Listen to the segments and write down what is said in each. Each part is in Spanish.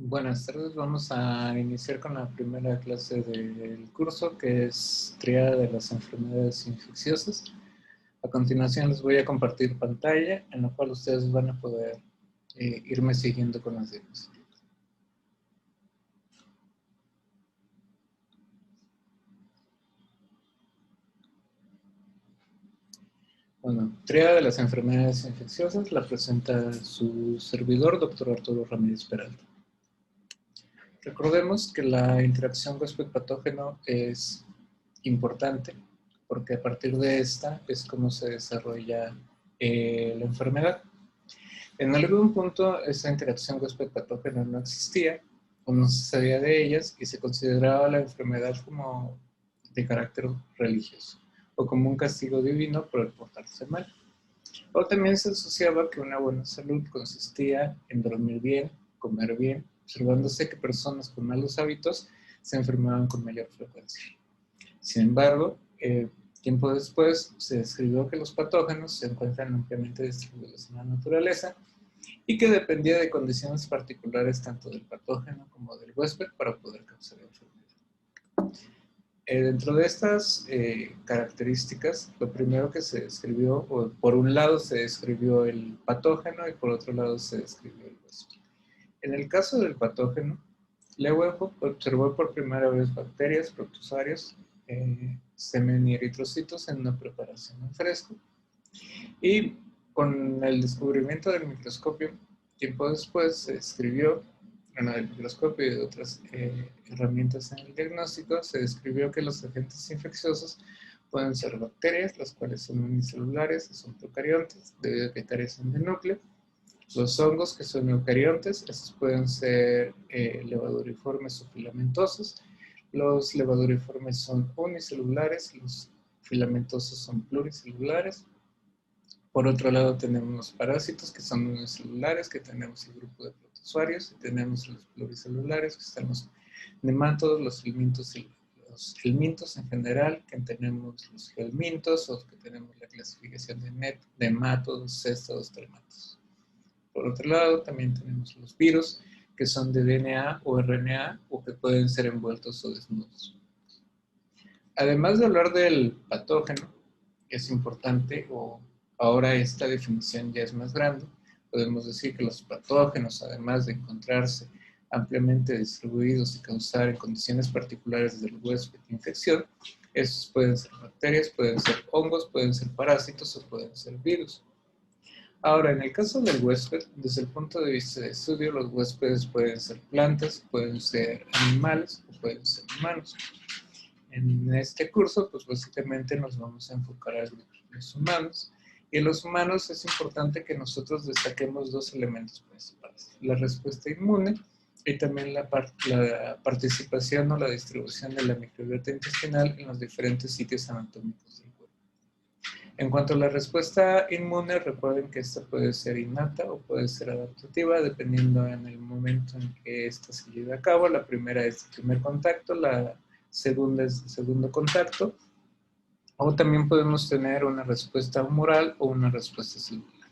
Buenas tardes, vamos a iniciar con la primera clase del curso, que es Tríada de las enfermedades infecciosas. A continuación les voy a compartir pantalla, en la cual ustedes van a poder irme siguiendo con las diapositivas. Bueno, Tríada de las enfermedades infecciosas la presenta su servidor, doctor Arturo Ramírez Peralta. Recordemos que la interacción huésped-patógeno es importante, porque a partir de esta es como se desarrolla la enfermedad. En algún punto esa interacción huésped-patógeno no existía, o no se sabía de ellas, y se consideraba la enfermedad como de carácter religioso, o como un castigo divino por el portarse mal. O también se asociaba que una buena salud consistía en dormir bien, comer bien, observándose que personas con malos hábitos se enfermaban con mayor frecuencia. Sin embargo, tiempo después se describió que los patógenos se encuentran ampliamente distribuidos en la naturaleza y que dependía de condiciones particulares tanto del patógeno como del huésped para poder causar la enfermedad. Dentro de estas características, lo primero que se describió, o por un lado se describió el patógeno y por otro lado se describió el huésped. En el caso del patógeno, Leeuwenhoek observó por primera vez bacterias, protozoarios, semen y eritrocitos en una preparación en fresco. Y con el descubrimiento del microscopio, tiempo después se describió, bueno, del microscopio y de otras herramientas en el diagnóstico, se describió que los agentes infecciosos pueden ser bacterias, las cuales son unicelulares, son procariontes, debido a que carecen de núcleo. Los hongos, que son eucariontes, estos pueden ser levaduriformes o filamentosos. Los levaduriformes son unicelulares, los filamentosos son pluricelulares. Por otro lado tenemos los parásitos, que son unicelulares, que tenemos el grupo de protozoarios, y tenemos los pluricelulares, que están los nemátodos, los helmintos en general, que tenemos los helmintos, o que tenemos la clasificación de nemátodos, céstados, trematos. Por otro lado, también tenemos los virus, que son de DNA o RNA, o que pueden ser envueltos o desnudos. Además de hablar del patógeno, que es importante, o ahora esta definición ya es más grande, podemos decir que los patógenos, además de encontrarse ampliamente distribuidos y causar en condiciones particulares del huésped infección, estos pueden ser bacterias, pueden ser hongos, pueden ser parásitos o pueden ser virus. Ahora, en el caso del huésped, desde el punto de vista de estudio, los huéspedes pueden ser plantas, pueden ser animales o pueden ser humanos. En este curso, pues básicamente nos vamos a enfocar a los humanos. Y en los humanos es importante que nosotros destaquemos dos elementos principales: la respuesta inmune y también la participación o la distribución de la microbiota intestinal en los diferentes sitios anatómicos del cuerpo. En cuanto a la respuesta inmune, recuerden que esta puede ser innata o puede ser adaptativa, dependiendo en el momento en que esta se lleve a cabo. La primera es el primer contacto, la segunda es el segundo contacto, o también podemos tener una respuesta humoral o una respuesta celular.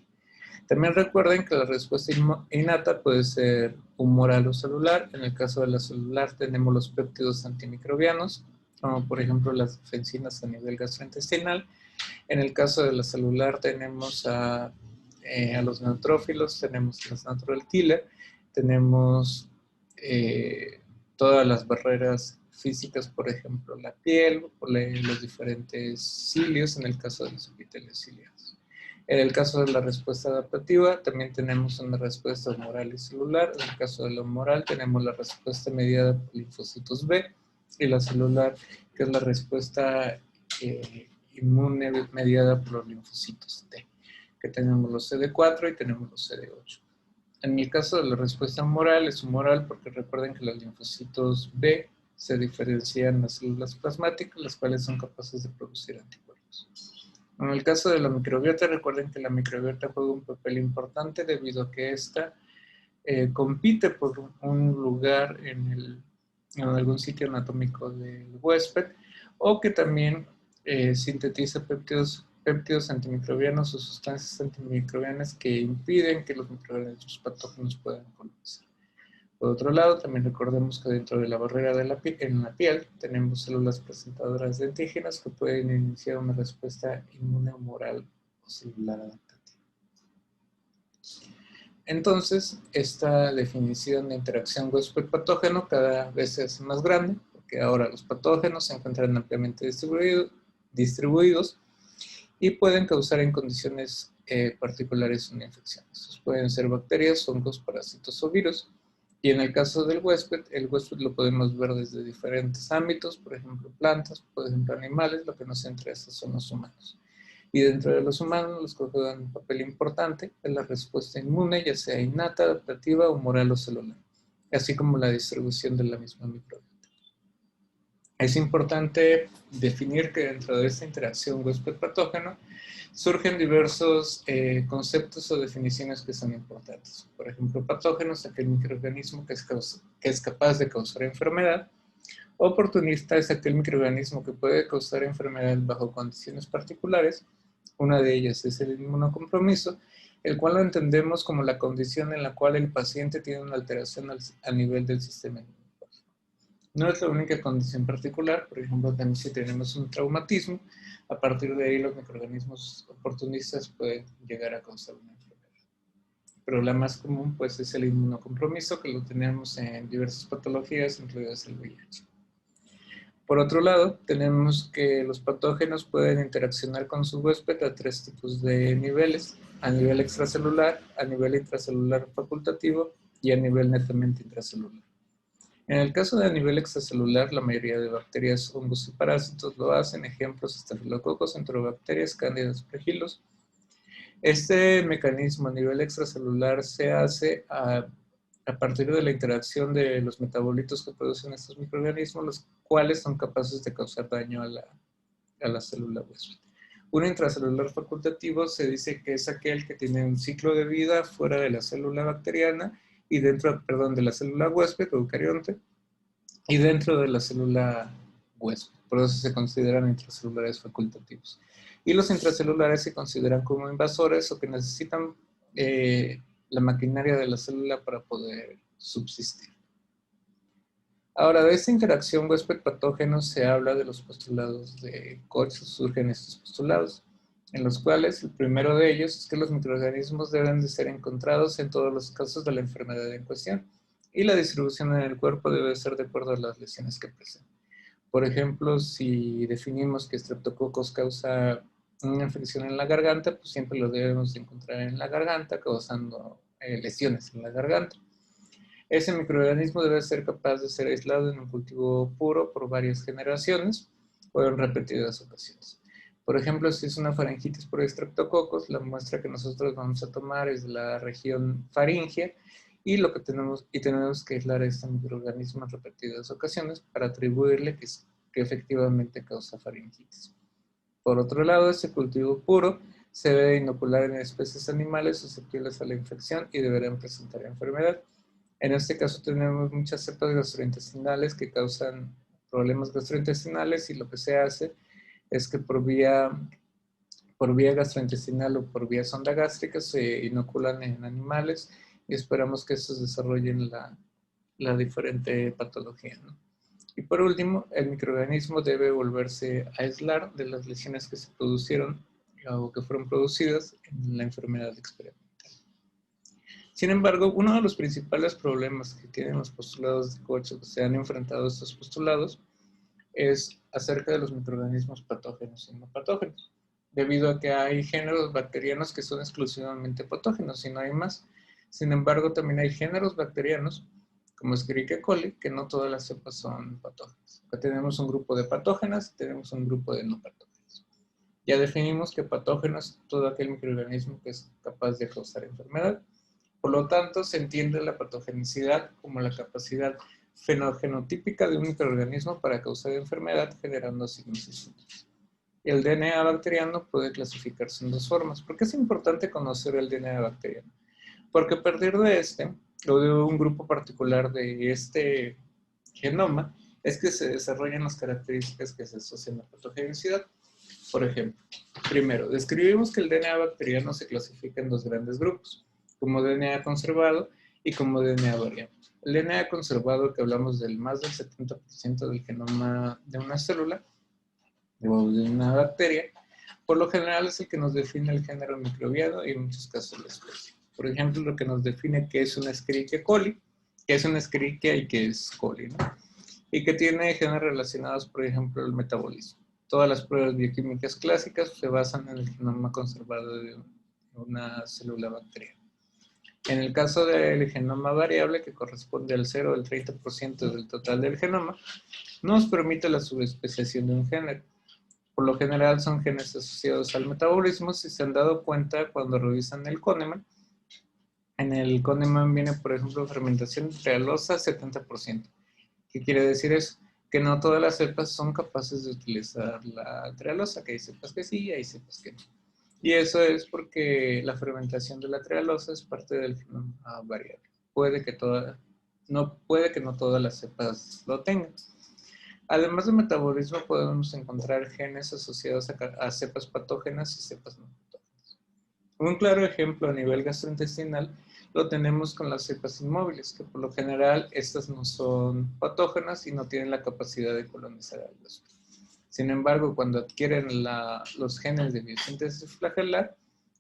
También recuerden que la respuesta innata puede ser humoral o celular. En el caso de la celular tenemos los péptidos antimicrobianos, como por ejemplo las defensinas a nivel gastrointestinal. En el caso de la celular tenemos a los neutrófilos, tenemos las natural killer, tenemos todas las barreras físicas, por ejemplo, la piel, los diferentes cilios, en el caso de los epitelios ciliados. En el caso de la respuesta adaptativa, también tenemos una respuesta humoral y celular. En el caso de la humoral, tenemos la respuesta mediada por linfocitos B, y la celular, que es la respuesta inmune mediada por los linfocitos T, que tenemos los CD4 y tenemos los CD8. En el caso de la respuesta humoral, es humoral porque recuerden que los linfocitos B se diferencian en las células plasmáticas, las cuales son capaces de producir anticuerpos. En el caso de la microbiota, recuerden que la microbiota juega un papel importante debido a que esta compite por un lugar en algún sitio anatómico del huésped, o que también sintetiza péptidos antimicrobianos o sustancias antimicrobianas que impiden que los microorganismos patógenos puedan colonizar. Por otro lado, también recordemos que dentro de la barrera de en la piel tenemos células presentadoras de antígenos que pueden iniciar una respuesta inmune humoral o celular adaptativa. Entonces, esta definición de interacción huésped-patógeno cada vez se hace más grande, porque ahora los patógenos se encuentran ampliamente distribuidos y pueden causar en condiciones particulares una infección. Estos pueden ser bacterias, hongos, parásitos o virus. Y en el caso del huésped, el huésped lo podemos ver desde diferentes ámbitos, por ejemplo, plantas, por ejemplo, animales, lo que nos centra estos son los humanos. Y dentro de los humanos, los que juegan un papel importante es la respuesta inmune, ya sea innata, adaptativa, humoral o celular, así como la distribución de la misma microbiota. Es importante definir que dentro de esta interacción huésped-patógeno surgen diversos conceptos o definiciones que son importantes. Por ejemplo, patógeno es aquel microorganismo que es capaz de causar enfermedad. Oportunista es aquel microorganismo que puede causar enfermedad bajo condiciones particulares. Una de ellas es el inmunocompromiso, el cual lo entendemos como la condición en la cual el paciente tiene una alteración a nivel del sistema inmunológico. No es la única condición particular, por ejemplo, también si tenemos un traumatismo, a partir de ahí los microorganismos oportunistas pueden llegar a causar una enfermedad. Pero la más común pues es el inmunocompromiso, que lo tenemos en diversas patologías, incluidas el VIH. Por otro lado, tenemos que los patógenos pueden interaccionar con su huésped a tres tipos de niveles: a nivel extracelular, a nivel intracelular facultativo y a nivel netamente intracelular. En el caso de a nivel extracelular, la mayoría de bacterias, hongos y parásitos lo hacen, ejemplos: estafilococos, enterobacterias, cándida aspergillus. Este mecanismo a nivel extracelular se hace a partir de la interacción de los metabolitos que producen estos microorganismos, los cuales son capaces de causar daño a la célula huésped. Un intracelular facultativo se dice que es aquel que tiene un ciclo de vida fuera de la célula bacteriana y dentro, de la célula huésped o eucarionte y dentro de la célula huésped. Por eso se consideran intracelulares facultativos. Y los intracelulares se consideran como invasores o que necesitan la maquinaria de la célula para poder subsistir. Ahora, de esta interacción huésped-patógeno se habla de los postulados de Koch. Surgen estos postulados, en los cuales el primero de ellos es que los microorganismos deben de ser encontrados en todos los casos de la enfermedad en cuestión y la distribución en el cuerpo debe ser de acuerdo a las lesiones que presenten. Por ejemplo, si definimos que Streptococcus causa una infección en la garganta, pues siempre lo debemos de encontrar en la garganta, causando lesiones en la garganta. Ese microorganismo debe ser capaz de ser aislado en un cultivo puro por varias generaciones o en repetidas ocasiones. Por ejemplo, si es una faringitis por Streptococcus, la muestra que nosotros vamos a tomar es de la región faríngea y tenemos que aislar a este microorganismo en repetidas ocasiones para atribuirle que efectivamente causa faringitis. Por otro lado, este cultivo puro se debe inocular en especies animales susceptibles a la infección y deberán presentar enfermedad. En este caso tenemos muchas cepas gastrointestinales que causan problemas gastrointestinales y lo que se hace es que por vía gastrointestinal o por vía sonda gástrica se inoculan en animales y esperamos que estos desarrollen la diferente patología, ¿no? Y por último, el microorganismo debe volverse a aislar de las lesiones que se produjeron o que fueron producidas en la enfermedad experimental. Sin embargo, uno de los principales problemas que tienen los postulados de Koch o que se han enfrentado a estos postulados es acerca de los microorganismos patógenos y no patógenos, debido a que hay géneros bacterianos que son exclusivamente patógenos y no hay más. Sin embargo, también hay géneros bacterianos, como Escherichia coli, que no todas las cepas son patógenas. Acá tenemos un grupo de patógenas y tenemos un grupo de no patógenas. Ya definimos que patógeno es todo aquel microorganismo que es capaz de causar enfermedad. Por lo tanto, se entiende la patogenicidad como la capacidad fenogenotípica de un microorganismo para causar enfermedad generando signos y síntomas. El DNA bacteriano puede clasificarse en dos formas. ¿Por qué es importante conocer el DNA bacteriano? Porque a partir de o de un grupo particular de este genoma, es que se desarrollan las características que se asocian a la patogenicidad. Por ejemplo, primero, describimos que el DNA bacteriano se clasifica en dos grandes grupos, como DNA conservado y como DNA variable. El DNA conservado, que hablamos del más del 70% del genoma de una célula o de una bacteria, por lo general es el que nos define el género microbiano y en muchos casos la especie. Por ejemplo, lo que nos define qué es una Escherichia coli, qué es una Escherichia y qué es coli, ¿no? Y que tiene genes relacionados, por ejemplo, al metabolismo. Todas las pruebas bioquímicas clásicas se basan en el genoma conservado de una célula bacteriana. En el caso del genoma variable, que corresponde al 0 o el 30% del total del genoma, nos permite la subespeciación de un género. Por lo general son genes asociados al metabolismo. Si se han dado cuenta cuando revisan el Kahneman, en el Kahneman viene, por ejemplo, fermentación trealosa 70%. ¿Qué quiere decir eso? Que no todas las cepas son capaces de utilizar la trealosa, que hay cepas que sí y hay cepas que no. Y eso es porque la fermentación de la trealosa es parte del genoma variable. Puede que no todas las cepas lo tengan. Además de metabolismo, podemos encontrar genes asociados a cepas patógenas y cepas no patógenas. Un claro ejemplo a nivel gastrointestinal lo tenemos con las cepas inmóviles, que por lo general estas no son patógenas y no tienen la capacidad de colonizar al huésped. Sin embargo, cuando adquieren los genes de biosíntesis flagelar,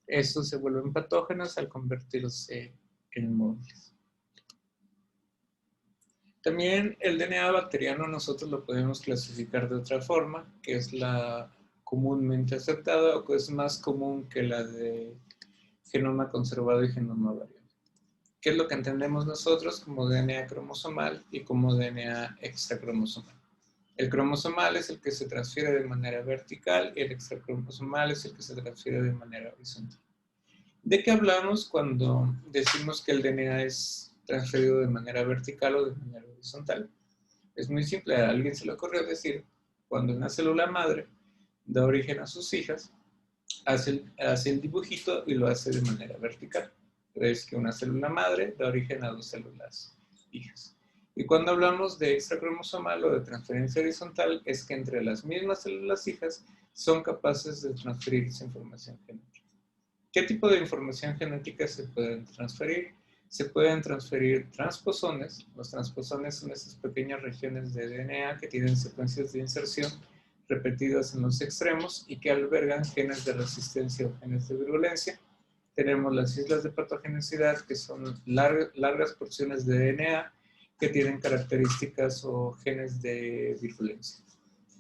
estos se vuelven patógenos al convertirse en inmóviles. También el DNA bacteriano nosotros lo podemos clasificar de otra forma, que es la comúnmente aceptada o que es más común que la de genoma conservado y genoma variable. ¿Qué es lo que entendemos nosotros como DNA cromosomal y como DNA extracromosomal? El cromosomal es el que se transfiere de manera vertical y el extracromosomal es el que se transfiere de manera horizontal. ¿De qué hablamos cuando decimos que el DNA es transferido de manera vertical o de manera horizontal? Es muy simple, a alguien se le ocurrió decir, cuando una célula madre da origen a sus hijas, hace el dibujito y lo hace de manera vertical. Es que una célula madre da origen a dos células hijas. Y cuando hablamos de extracromosomal o de transferencia horizontal, es que entre las mismas células hijas son capaces de transferirse información genética. ¿Qué tipo de información genética se pueden transferir? Se pueden transferir transposones. Los transposones son esas pequeñas regiones de DNA que tienen secuencias de inserción repetidas en los extremos y que albergan genes de resistencia o genes de virulencia. Tenemos las islas de patogenicidad, que son largas porciones de DNA que tienen características o genes de virulencia.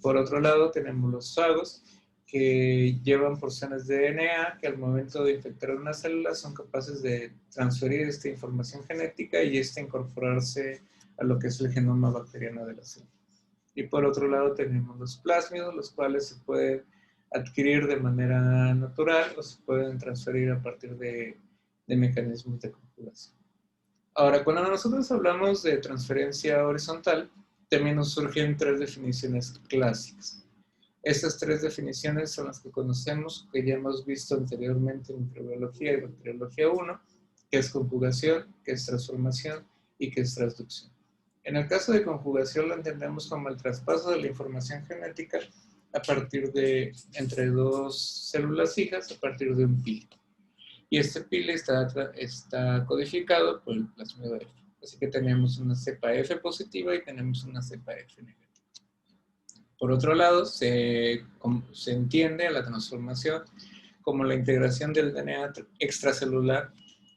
Por otro lado, tenemos los fagos, que llevan porciones de DNA que al momento de infectar una célula son capaces de transferir esta información genética y esta incorporarse a lo que es el genoma bacteriano de la célula. Y por otro lado tenemos los plásmidos, los cuales se pueden adquirir de manera natural o se pueden transferir a partir de mecanismos de conjugación. Ahora, cuando nosotros hablamos de transferencia horizontal, también nos surgen tres definiciones clásicas. Estas tres definiciones son las que conocemos, que ya hemos visto anteriormente en microbiología y bacteriología 1, que es conjugación, que es transformación y que es transducción. En el caso de conjugación lo entendemos como el traspaso de la información genética a partir de entre dos células hijas a partir de un pili. Y este pili está codificado por el plasmido F. Así que tenemos una cepa F positiva y tenemos una cepa F negativa. Por otro lado, se entiende a la transformación como la integración del DNA extracelular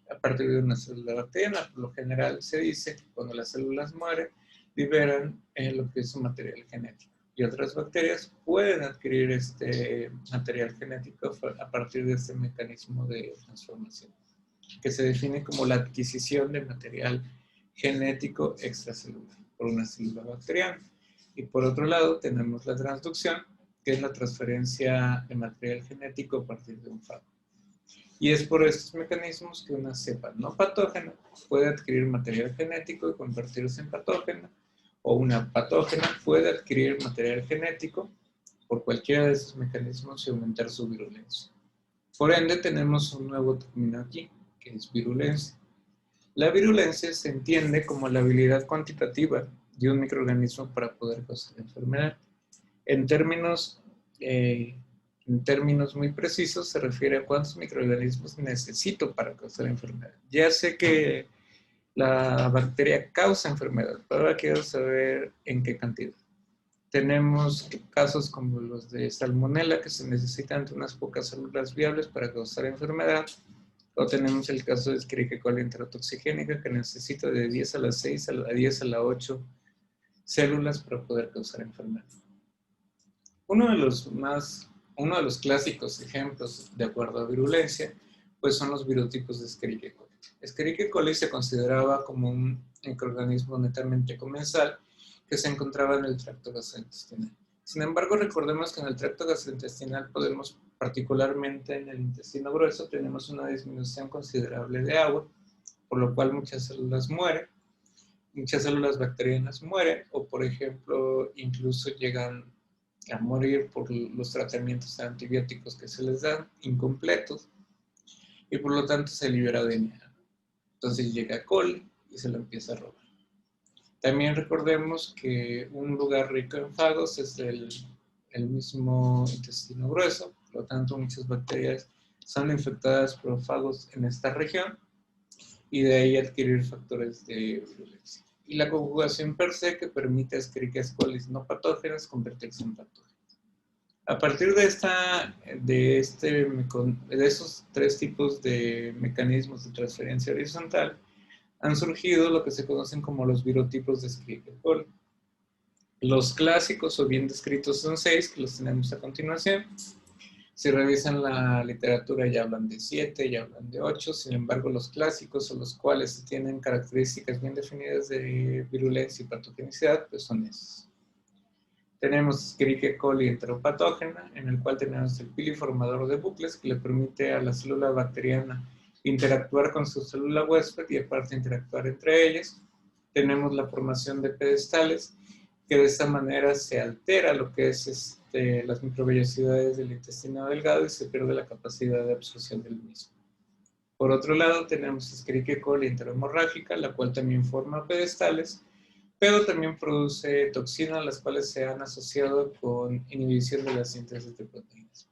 a partir de una célula bacteriana. Por lo general se dice que cuando las células mueren, liberan lo que es su material genético. Y otras bacterias pueden adquirir este material genético a partir de este mecanismo de transformación, que se define como la adquisición de material genético extracelular por una célula bacteriana. Y por otro lado tenemos la transducción, que es la transferencia de material genético a partir de un fago. Y es por estos mecanismos que una cepa no patógena puede adquirir material genético y convertirse en patógena, o una patógena puede adquirir material genético por cualquiera de esos mecanismos y aumentar su virulencia. Por ende, tenemos un nuevo término aquí, que es virulencia. La virulencia se entiende como la habilidad cuantitativa de un microorganismo para poder causar enfermedad. En términos muy precisos, se refiere a cuántos microorganismos necesito para causar enfermedad. Ya sé que La bacteria causa enfermedad, pero ahora quiero saber en qué cantidad. Tenemos casos como los de salmonela, que se necesitan de unas pocas células viables para causar enfermedad. O tenemos el caso de Escherichia coli enterotoxigénica, que necesita de 10 a la 6 a 10 a la 8 células para poder causar enfermedad. Uno de los clásicos ejemplos de acuerdo a virulencia, pues son los virotipos de Escherichia coli. Escherichia coli se consideraba como un microorganismo netamente comensal que se encontraba en el tracto gastrointestinal. Sin embargo, recordemos que en el tracto gastrointestinal podemos, particularmente en el intestino grueso, tenemos una disminución considerable de agua, por lo cual muchas células mueren, muchas células bacterianas mueren, o por ejemplo, incluso llegan a morir por los tratamientos antibióticos que se les dan, incompletos, y por lo tanto se libera DNA. Entonces llega coli y se lo empieza a robar. También recordemos que un lugar rico en fagos es el mismo intestino grueso, por lo tanto muchas bacterias son infectadas por fagos en esta región y de ahí adquirir factores de virulencia. Y la conjugación per se que permite a Escherichia coli no patógenas convertirse en patógenas. A partir de esos tres tipos de mecanismos de transferencia horizontal, han surgido lo que se conocen como los virotipos de Escherichia coli. Los clásicos o bien descritos son 6, que los tenemos a continuación. Si revisan la literatura ya hablan de 7, ya hablan de 8, sin embargo los clásicos o los cuales tienen características bien definidas de virulencia y patogenicidad, pues son esos. Tenemos Escherichia coli enteropatógena, en el cual tenemos el piliformador de bucles que le permite a la célula bacteriana interactuar con su célula huésped y aparte interactuar entre ellas. Tenemos la formación de pedestales, que de esta manera se altera lo que es las microvellosidades del intestino delgado y se pierde la capacidad de absorción del mismo. Por otro lado, tenemos Escherichia coli enterohemorrágica, la cual también forma pedestales, pero también produce toxinas, las cuales se han asociado con inhibición de la síntesis de proteínas.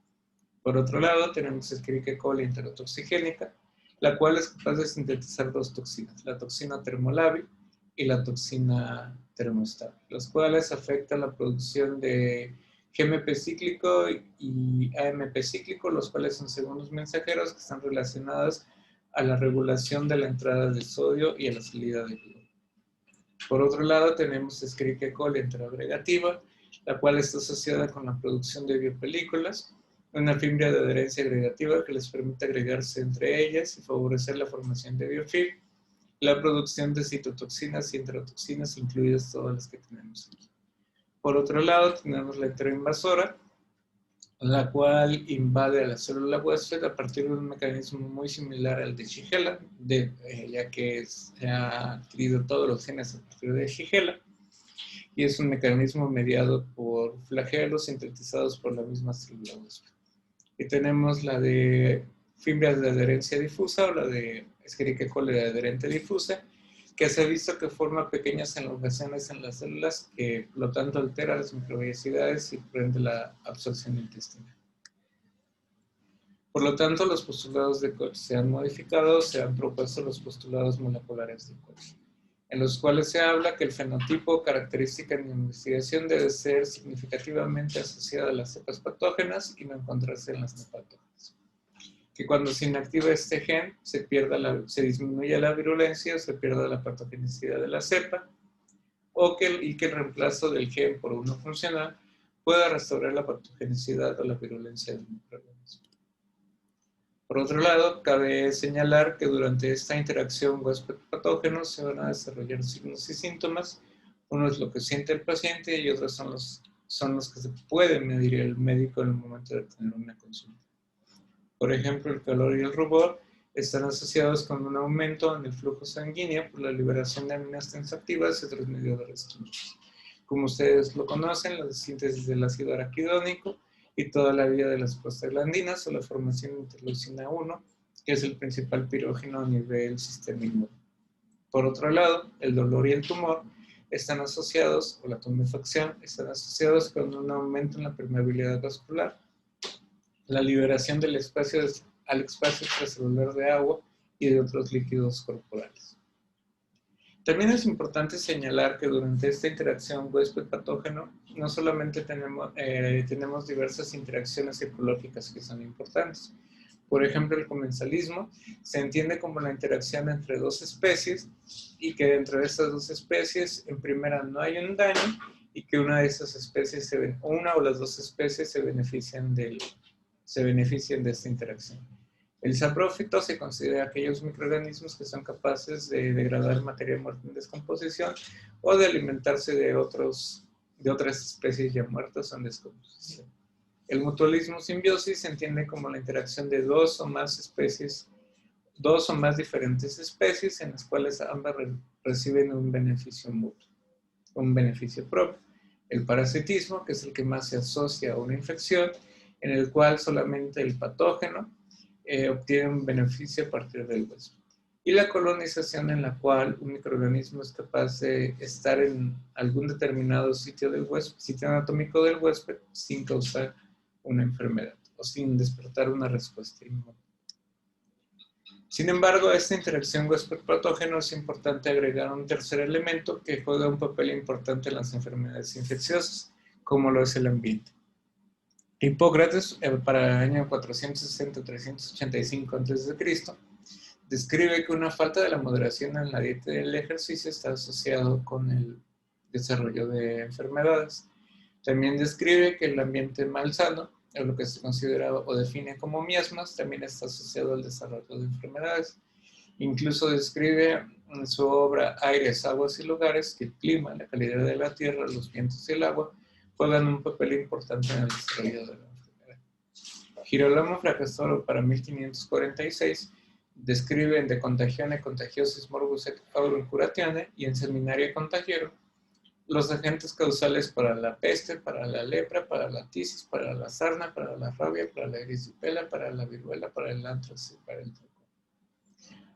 Por otro lado, tenemos Escherichia coli enterotoxigénica, la cual es capaz de sintetizar dos toxinas, la toxina termolábil y la toxina termoestable, las cuales afectan la producción de GMP cíclico y AMP cíclico, los cuales son segundos mensajeros que están relacionados a la regulación de la entrada de sodio y a la salida de cloro. Por otro lado, tenemos Escherichia coli enteroagregativa, la cual está asociada con la producción de biopelículas, una fibra de adherencia agregativa que les permite agregarse entre ellas y favorecer la formación de biofilm, la producción de citotoxinas y enterotoxinas, incluidas todas las que tenemos aquí. Por otro lado, tenemos la enteroinvasora, la cual invade a la célula huésped a partir de un mecanismo muy similar al de Shigella, ya que ha adquirido todos los genes a partir de Shigella, y es un mecanismo mediado por flagelos sintetizados por la misma célula huésped. Y tenemos la de fibras de adherencia difusa o la de Escherichia coli de adherente difusa, que se ha visto que forma pequeñas elongaciones en las células que, por lo tanto, altera las microvellosidades y prende la absorción intestinal. Por lo tanto, los postulados de Koch se han modificado, se han propuesto los postulados moleculares de Koch, en los cuales se habla que el fenotipo característica en la investigación debe ser significativamente asociado a las cepas patógenas y no encontrarse en las no patógenas. Que cuando se inactiva este gen, se disminuye la virulencia, se pierde la patogenicidad de la cepa, y que el reemplazo del gen por uno funcional pueda restaurar la patogenicidad o la virulencia del microorganismo. Por otro lado, cabe señalar que durante esta interacción huésped-patógeno se van a desarrollar signos y síntomas. Uno es lo que siente el paciente y otros son los que se puede medir el médico en el momento de tener una consulta. Por ejemplo, el calor y el rubor están asociados con un aumento en el flujo sanguíneo por la liberación de aminas tensoactivas y otros mediadores químicos. Como ustedes lo conocen, la síntesis del ácido araquidónico y toda la vida de las prostaglandinas o la formación de interleucina 1, que es el principal pirógeno a nivel sistema inmune. Por otro lado, el dolor y el tumor están asociados, o la tumefacción, están asociados con un aumento en la permeabilidad vascular, la liberación al espacio extracelular de agua y de otros líquidos corporales. También es importante señalar que durante esta interacción huésped-patógeno no solamente tenemos diversas interacciones ecológicas que son importantes. Por ejemplo, el comensalismo se entiende como la interacción entre dos especies y que dentro de estas dos especies, en primera, no hay un daño y que una de esas especies, una o las dos especies se benefician de esta interacción. El saprófito se considera aquellos microorganismos que son capaces de degradar materia muerta en descomposición o de alimentarse de otras especies ya muertas o en descomposición. El mutualismo simbiosis se entiende como la interacción de dos o más diferentes especies en las cuales ambas reciben un beneficio mutuo, un beneficio propio. El parasitismo, que es el que más se asocia a una infección, en el cual solamente el patógeno obtiene un beneficio a partir del huésped. Y la colonización, en la cual un microorganismo es capaz de estar en algún determinado sitio anatómico del huésped sin causar una enfermedad o sin despertar una respuesta inmune. Sin embargo, a esta interacción huésped-patógeno es importante agregar un tercer elemento que juega un papel importante en las enfermedades infecciosas, como lo es el ambiente. Hipócrates, para el año 460-385 a.C., describe que una falta de la moderación en la dieta y el ejercicio está asociado con el desarrollo de enfermedades. También describe que el ambiente malsano, o lo que se considera o define como miasmas, también está asociado al desarrollo de enfermedades. Incluso describe en su obra Aires, Aguas y Lugares que el clima, la calidad de la tierra, los vientos y el agua juegan un papel importante en el desarrollo de la enfermedad. Girolamo Fracastoro, para 1546, describe en De Contagione Contagiosis Morbus et Aurum Curatione y en Seminario Contagiero los agentes causales para la peste, para la lepra, para la tisis, para la sarna, para la rabia, para la erisipela, para la viruela, para el antrax y para el tricoma.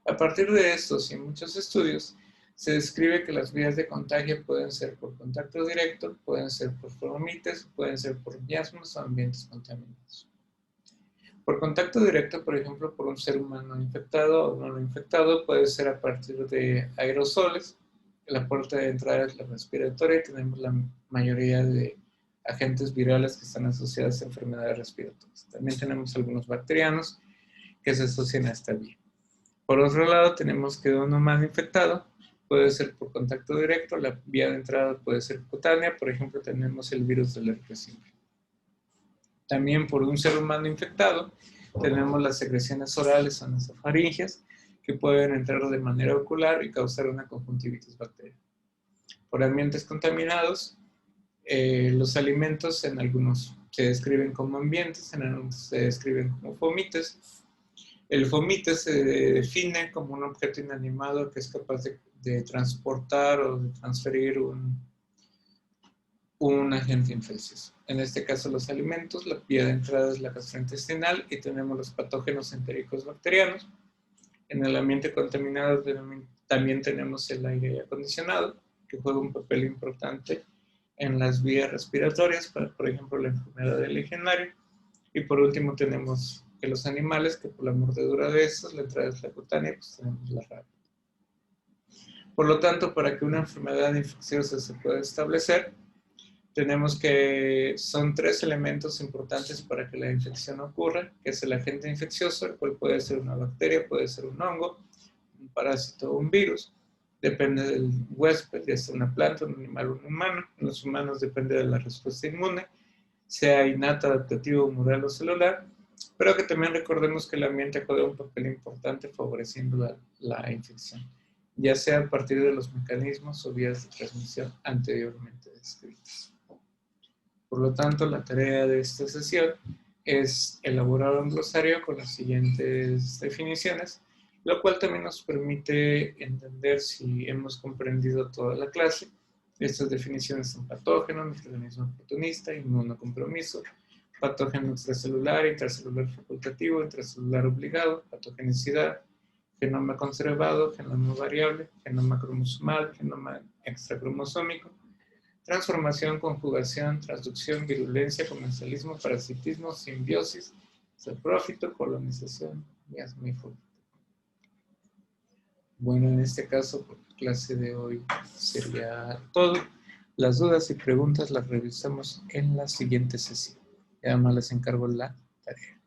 A partir de estos y muchos estudios, se describe que las vías de contagio pueden ser por contacto directo, pueden ser por fomites, pueden ser por miasmas o ambientes contaminados. Por contacto directo, por ejemplo, por un ser humano infectado o no infectado, puede ser a partir de aerosoles. La puerta de entrada es la respiratoria y tenemos la mayoría de agentes virales que están asociados a enfermedades respiratorias. También tenemos algunos bacterianos que se asocian a esta vía. Por otro lado, tenemos que un humano infectado puede ser por contacto directo, la vía de entrada puede ser cutánea, por ejemplo, tenemos el virus del herpes simple. También por un ser humano infectado, tenemos las secreciones orales o nasofaringeas que pueden entrar de manera ocular y causar una conjuntivitis bacteriana. Por ambientes contaminados, los alimentos en algunos se describen como ambientes, en algunos se describen como fomites. El fomite se define como un objeto inanimado que es capaz de transportar o de transferir un agente infeccioso. En este caso los alimentos, la vía de entrada es la gastrointestinal y tenemos los patógenos entéricos bacterianos. En el ambiente contaminado también tenemos el aire acondicionado, que juega un papel importante en las vías respiratorias, por ejemplo la enfermedad del legionario. Y por último tenemos que los animales, que por la mordedura de estos, la entrada es la cutánea, pues tenemos la rabia. Por lo tanto, para que una enfermedad infecciosa se pueda establecer, tenemos que son tres elementos importantes para que la infección ocurra, que es el agente infeccioso, el cual puede ser una bacteria, puede ser un hongo, un parásito o un virus. Depende del huésped, ya sea una planta, un animal o un humano. En los humanos depende de la respuesta inmune, sea innata, adaptativa, moral o celular, pero que también recordemos que el ambiente juega un papel importante favoreciendo la infección, ya sea a partir de los mecanismos o vías de transmisión anteriormente descritos. Por lo tanto, la tarea de esta sesión es elaborar un glosario con las siguientes definiciones, lo cual también nos permite entender si hemos comprendido toda la clase. Estas definiciones son patógeno, microorganismo oportunista, inmunocompromiso, patógeno extracelular, intracelular facultativo, intracelular obligado, patogenicidad, genoma conservado, genoma variable, genoma cromosomal, genoma extracromosómico, transformación, conjugación, transducción, virulencia, comensalismo, parasitismo, simbiosis, saprófito, colonización, miasma y fomito. Bueno, en este caso, por la clase de hoy sería todo. Las dudas y preguntas las revisamos en la siguiente sesión. Ya más les encargo la tarea.